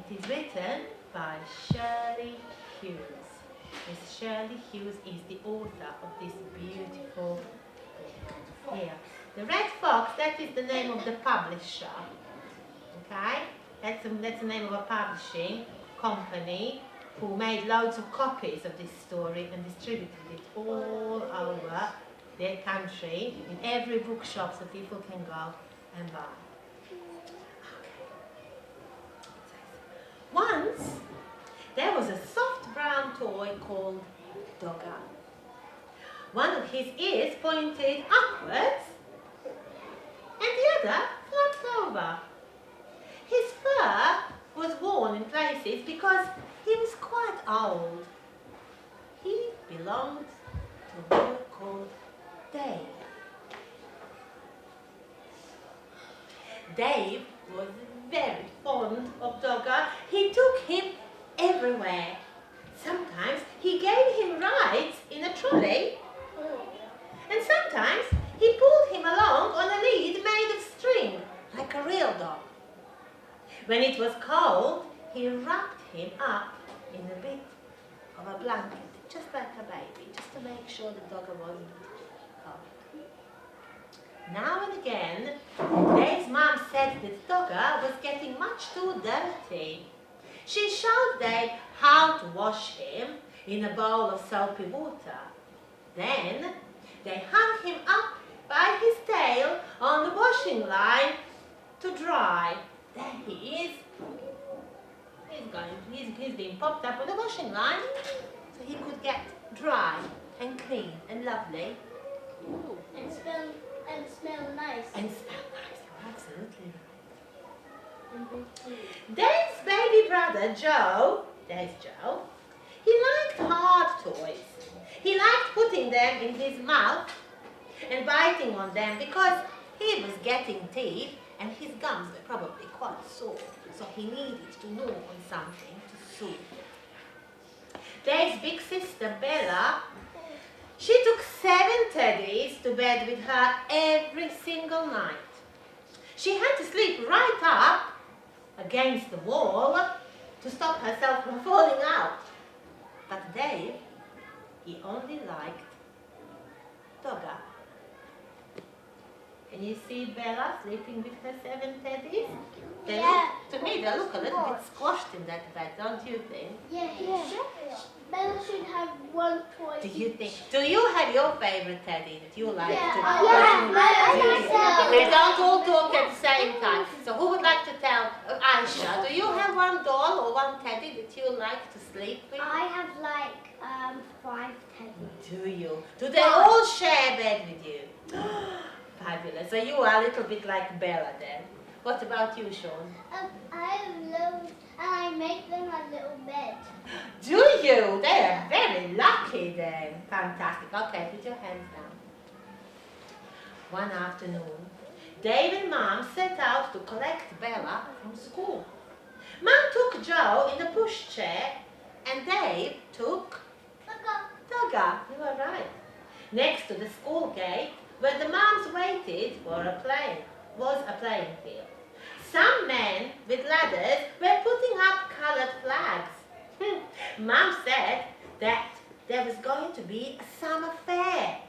It is written by Shirley Hughes. Miss Shirley Hughes is the author of this beautiful book. Here. The Red Fox, that is the name of the publisher. Okay? That's the name of a publishing company who made loads of copies of this story and distributed it all over their country, in every bookshop, so people can go and buy. Once, there was a soft brown toy called Dogger. One of his ears pointed upwards and the other flapped over. His fur was worn in places because he was quite old. He belonged to a boy called Dave. Dave was very fond of Dogger. He took him everywhere. Sometimes he gave him rides in a trolley, and sometimes he pulled him along on a lead made of string, like a real dog. When it was cold, he wrapped him up in a bit of a blanket, just like a baby, just to make sure the Dogger wasn't cold. Now and again, Dave's mum said that Dogger was getting much too dirty. She showed Dave how to wash him in a bowl of soapy water. Then they hung him up by his tail on the washing line to dry. There he is. He's been popped up on the washing line so he could get dry and clean and lovely. Ooh. And smell nice. And smell nice, you're absolutely right. Dave's baby brother Joe, there's Joe, he liked hard toys. He liked putting them in his mouth and biting on them because he was getting teeth and his gums were probably quite sore, so he needed to gnaw on something to soothe it. Dave's big sister Bella, she took 7 teddies to bed with her every single night. She had to sleep right up against the wall to stop herself from falling out. But Dave, he only liked Dogger. Can you see Bella sleeping with her 7 teddies? To me, they look a little bit squashed in that bed, don't you think? Yeah. Bella should have one toy. Do you have your favorite teddy that you like to? Yeah. Don't all talk at the same time. So who would like to tell? Aisha, do you have one doll or one teddy that you like to sleep with? I have like 5 teddies. Do you? Do they all share bed with you? Fabulous. So you are a little bit like Bella then. What about you, Sean? I have loads, and I make them a little bed. Do you? They are very lucky then. Fantastic. Okay, put your hands down. One afternoon, Dave and Mom set out to collect Bella from school. Mom took Joe in the pushchair, and Dave took Dogger. You were right. Next to the school gate, where the moms waited for was a playing field. Some men with ladders were putting up coloured flags. Mum said that there was going to be a summer fair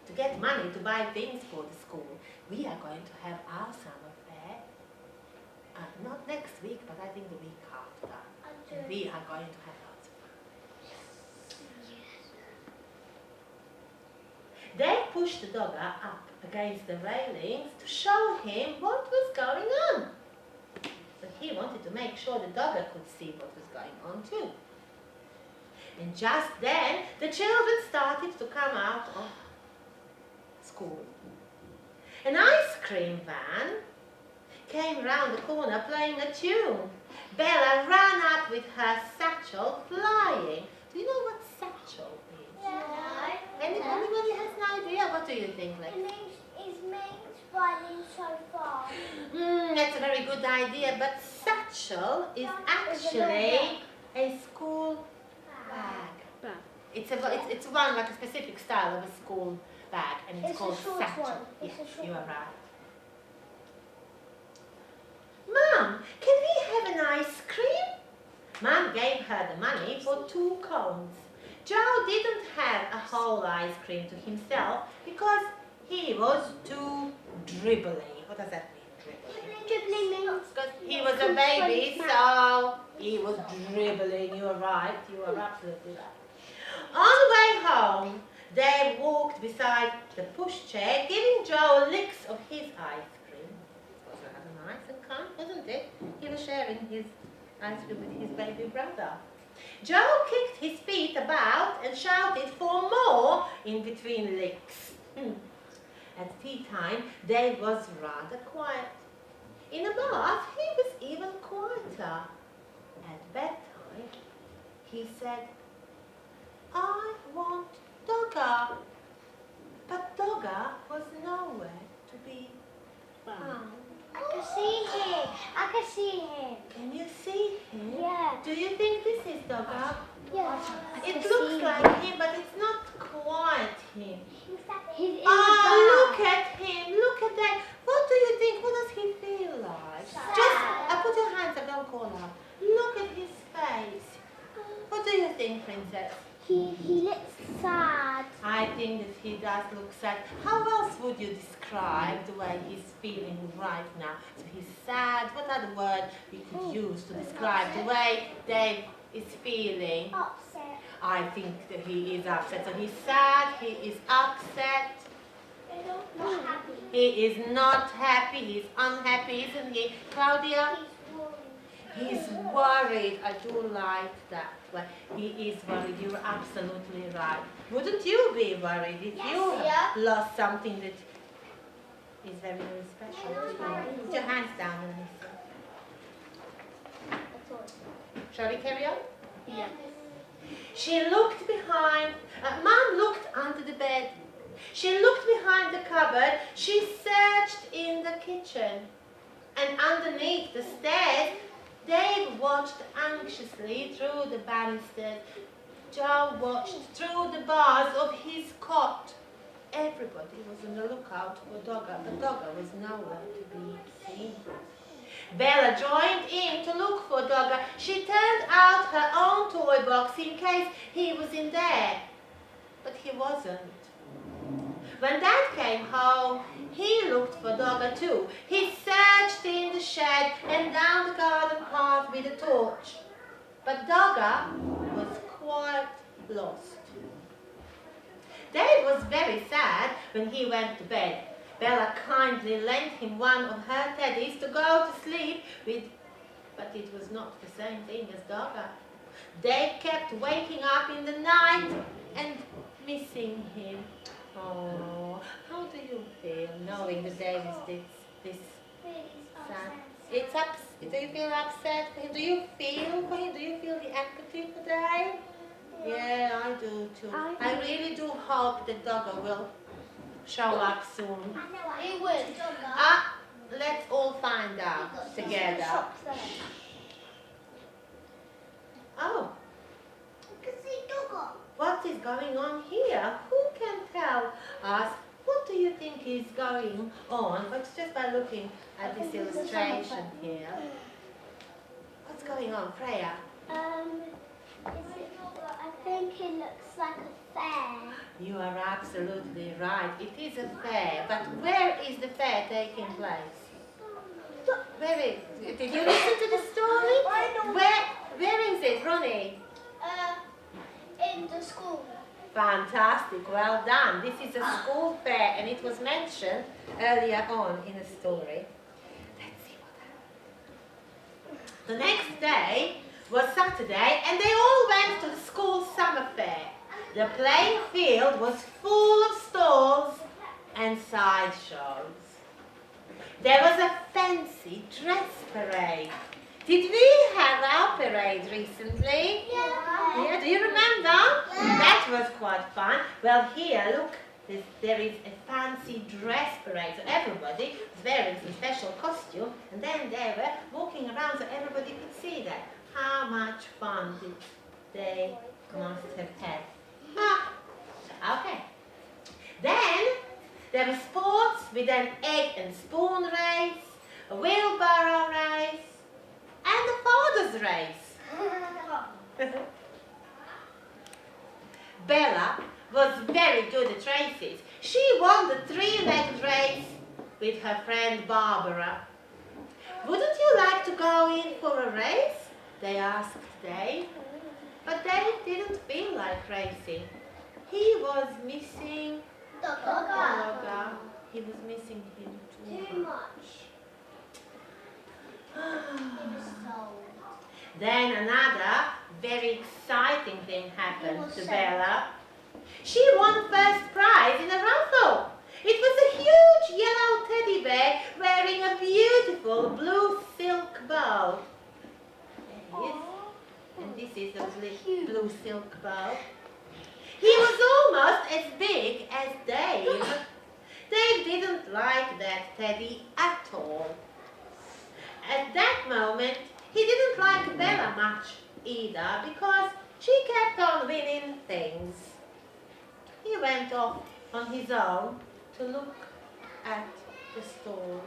to get money to buy things for the school. We are going to have our summer fair, not next week, but I think the week after. And we are going to have lots of fun. They pushed the Dogger up against the railings to show him what was going on. But he wanted to make sure the Dogger could see what was going on too. And just then, the children started to come out of school. An ice cream van came round the corner playing a tune. Bella ran up with her satchel flying. Do you know what satchel is? Yeah. Anybody has an idea? What do you think, Lex? It means flying so far. That's a very good idea, but satchel is actually a school bag. It's one like a specific style of a school bag, and it's called satchel. Yes, you are right. Mom, can we have an ice cream? her the money for 2 cones. Joe didn't have a whole ice cream to himself because he was too dribbly. What does that mean, dribbly? Dribbling means Because he was a baby, so he was dribbling. You are right. You are absolutely right. On the way home, Dave walked beside the pushchair, giving Joe licks of his ice cream. It was rather nice and kind, wasn't it? He was sharing his ice cream with his baby brother. Joe kicked his feet about and shouted for more in between licks. At tea time, Dave was rather quiet. In the bath, he was even quieter. At bedtime, he said, "I want Dogger." But Dogger was nowhere to be found. I can see him. I can see him. Can you see him? Yeah. Do you think this is Dogger? Yeah. It looks like him, but it's not quite him. He's in the Look bath. at him. Look at that. What do you think? What does he feel like? Sad. Just put your hands up, don't call out. Look at his face. What do you think, Princess? He looks sad. I think that he does look sad. How else would you describe the way he's feeling right now? So he's sad. What other word we could use to describe the way Dave is feeling? Upset. I think that he is upset. So he's sad, he is upset, Not happy. he is not happy, he's unhappy, isn't he, Claudia? He's worried. He's worried. I do like that. Well, he is worried. You're absolutely right. Wouldn't you be worried if Yes, you yeah. lost something that is very, very special to you? Put your hands down and listen. That's all. Shall we carry on? Yeah. She looked behind. Mom looked under the bed. She looked behind the cupboard. She searched in the kitchen. And underneath the stairs, Dave watched anxiously through the banisters. Joe watched through the bars of his cot. Everybody was on the lookout for Dogger, but Dogger was nowhere to be seen. Bella joined in to look for Dogger. She turned out her own toy box in case he was in there, but he wasn't. When Dad came home, he looked for Dogger too. He searched in the shed and down the garden path with a torch. But Dogger was quite lost. Dave was very sad when he went to bed. Bella kindly lent him one of her teddies to go to sleep with, but it was not the same thing as Dogger. Dave kept waking up in the night and missing him. Oh, how do you feel knowing that Dave is this sad? It's upset. Do you feel upset for him? Do you feel for him? Do you feel the empathy for Dave? Yeah, I do too. I really do hope that Dogger will show up soon. He will. Let's all find out together. Oh, what is going on here? Who can tell us? What do you think is going on? But just by looking at this illustration here. What's going on, Freya? I think it looks like a fair. You are absolutely right. It is a fair. But where is the fair taking place? Where is it? Did you listen to the story? Where is it, Ronnie? In the school. Fantastic, well done. This is a school fair and it was mentioned earlier on in the story. Let's see what happened. The next day was Saturday and they all went to the school summer fair. The playing field was full of stalls and sideshows. There was a fancy dress parade. Did we have our parade recently? Yeah, do you remember? That was quite fun. Well, here, look, there is a fancy dress parade. So everybody was wearing some special costume, and then they were walking around so everybody could see that. How much fun did they must have had? Okay. Then there were sports with an egg and spoon race, a wheelbarrow race, and a father's race. Bella was very good at races. She won the three-legged race with her friend Barbara. "Wouldn't you like to go in for a race?" they asked Dave. But Dave didn't feel like racing. He was missing Dogger. He was missing him too much. Then another very exciting thing happened to Bella. She won first prize in a raffle. It was a huge yellow teddy bear wearing a beautiful blue silk bow. There he is. And this is a blue silk bow. He was almost as big as Dave. Dave didn't like that teddy at all. At that moment, he didn't like Bella much either because she kept on winning things. He went off on his own to look at the stalls.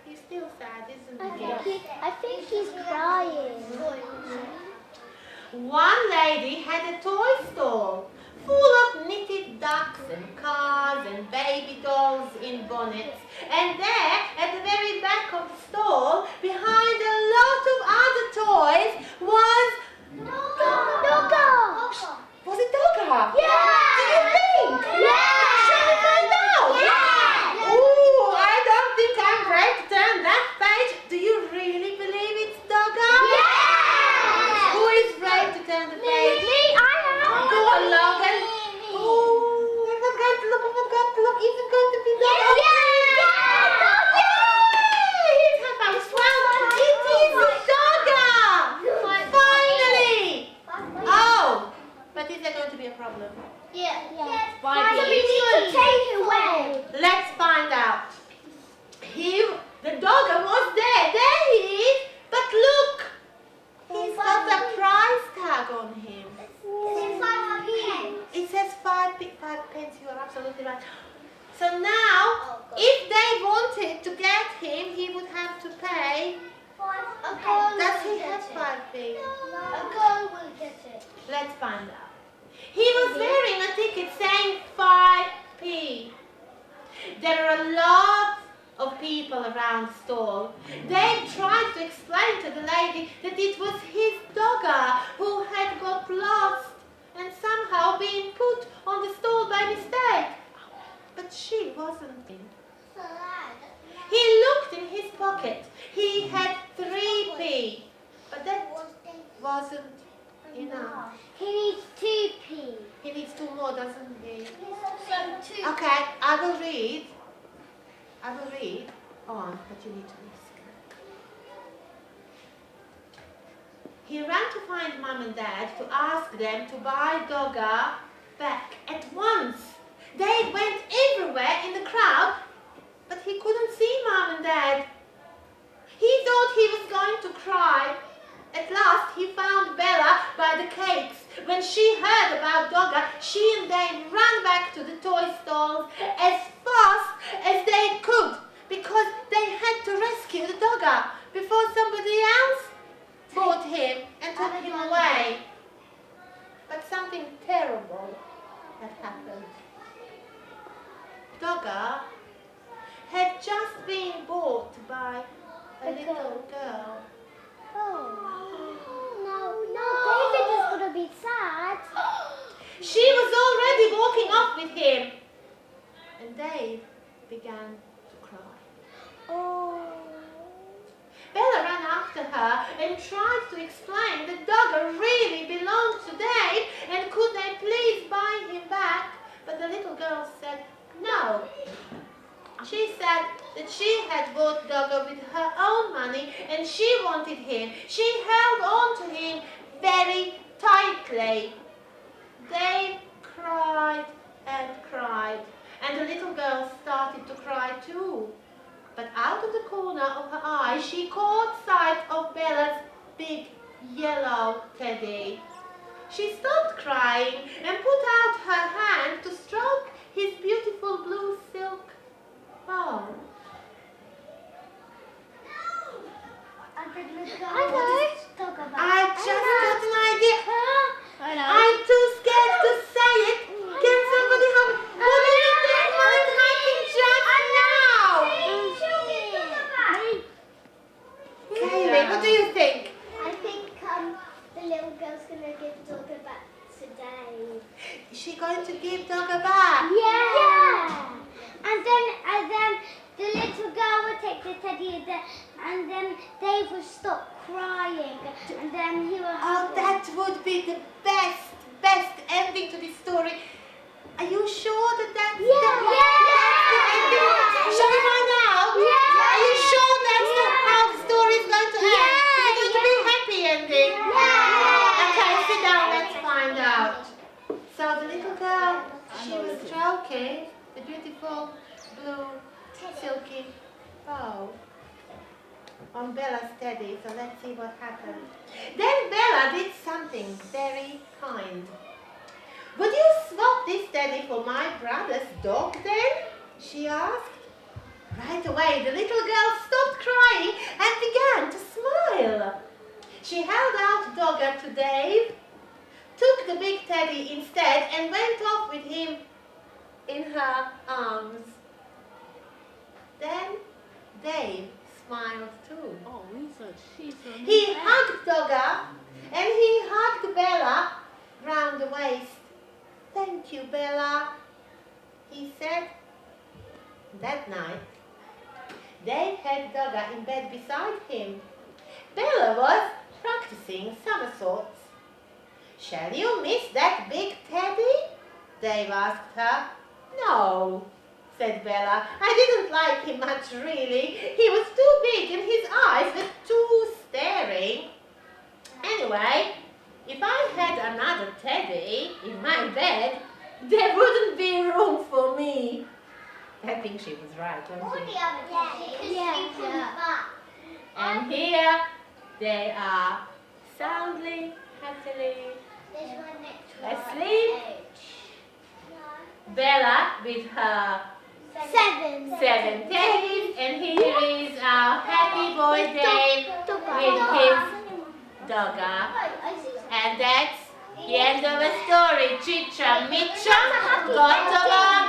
He's still sad, isn't he? I think he's crying. One lady had a toy stall full of knitted ducks and cars and baby dolls in bonnets. And there, at the very back of the stall, behind a lot of other toys, was Dogger! Was it Dogger? Yeah! Do you think? Yeah! Shall we find out? Yeah! Ooh, I don't think I'm brave to turn that page. Do you really believe it's Dogger? Yeah! Who is brave to turn the page? Me, I am. Go on, Logan. Oh, I'm not going to look. I'm not going to look. Is it going to be Dogger? He's having fun. It is Dogger. Finally. Oh, but is there going to be a problem? Yeah. Why So we need to take it away. Let's find out. The Dogger was there. There he is. But look, he's got a price tag on him. It says 5 pence. You are absolutely right. So now, if they wanted to get him, he would have to pay. Does he have 5p? A girl will get it. Let's find out. He was wearing a ticket saying 5p. There are a lot of people around the stall. They tried to explain to the lady that it was his Dogger who had got lost and somehow been put on the stall by mistake. But she wasn't in. He looked in his pocket. He had 3p. But that wasn't enough. He needs 2p. He needs 2 more, doesn't he? So 2. Okay, I will read on, but you need to listen. He ran to find Mum and Dad to ask them to buy Dogger back at once. They went everywhere in the crowd, but he couldn't see Mum and Dad. He thought he was going to cry. At last, he found Bella by the cakes. When she heard about Dogger, she and Dave ran back to the toy stalls as fast as they could because they had to rescue the Dogger before somebody else bought him and took him away. But something terrible had happened. Dogger had just been bought by a little girl. No, David is going to be sad. She was already walking off with him. And Dave began to cry. Bella ran after her and tried to explain that Dogger really belonged to Dave and could they please buy him back. But the little girl said no. She said that she had bought Dogger with her own money and she wanted him. She held on to him very tightly. Dave cried and cried, and the little girl started to cry too. But out of the corner of her eye, she caught sight of Bella's big yellow teddy. She stopped crying and put out her hand to stroke his beautiful blue silk bow. I know. teddy, and then Dave would stop crying, and then he would Oh, that would be the best ending to this story. Are you sure that's the ending? Shall we find out? Yeah. Are you sure that's how the story is going to end? Is it going to be a happy ending? Okay, sit down, let's find out. So the little girl, she was stroking the beautiful blue silky bow on Bella's teddy. So let's see what happened. Then Bella did something very kind. Would you swap this teddy for my brother's dog then? She asked. Right away, the little girl stopped crying and began to smile. She held out Dogger to Dave, took the big teddy instead, and went off with him in her arms. Then Dave smiled too. Oh, she's a He hugged Dogger and he hugged Bella round the waist. Thank you, Bella, he said. That night, Dave had Dogger in bed beside him. Bella was practicing somersaults. Shall you miss that big teddy? Dave asked her. No, said Bella. I didn't like him much, really. He was too big and his eyes were too staring. Anyway, if I had another teddy in my bed, there wouldn't be room for me. I think she was right, wasn't she? And here they are, soundly, happily asleep. Bella with her 7 teddies, and here is our happy boy Dave with his Dogger. And that's the end of the story. Chicha Micha, Gotowa.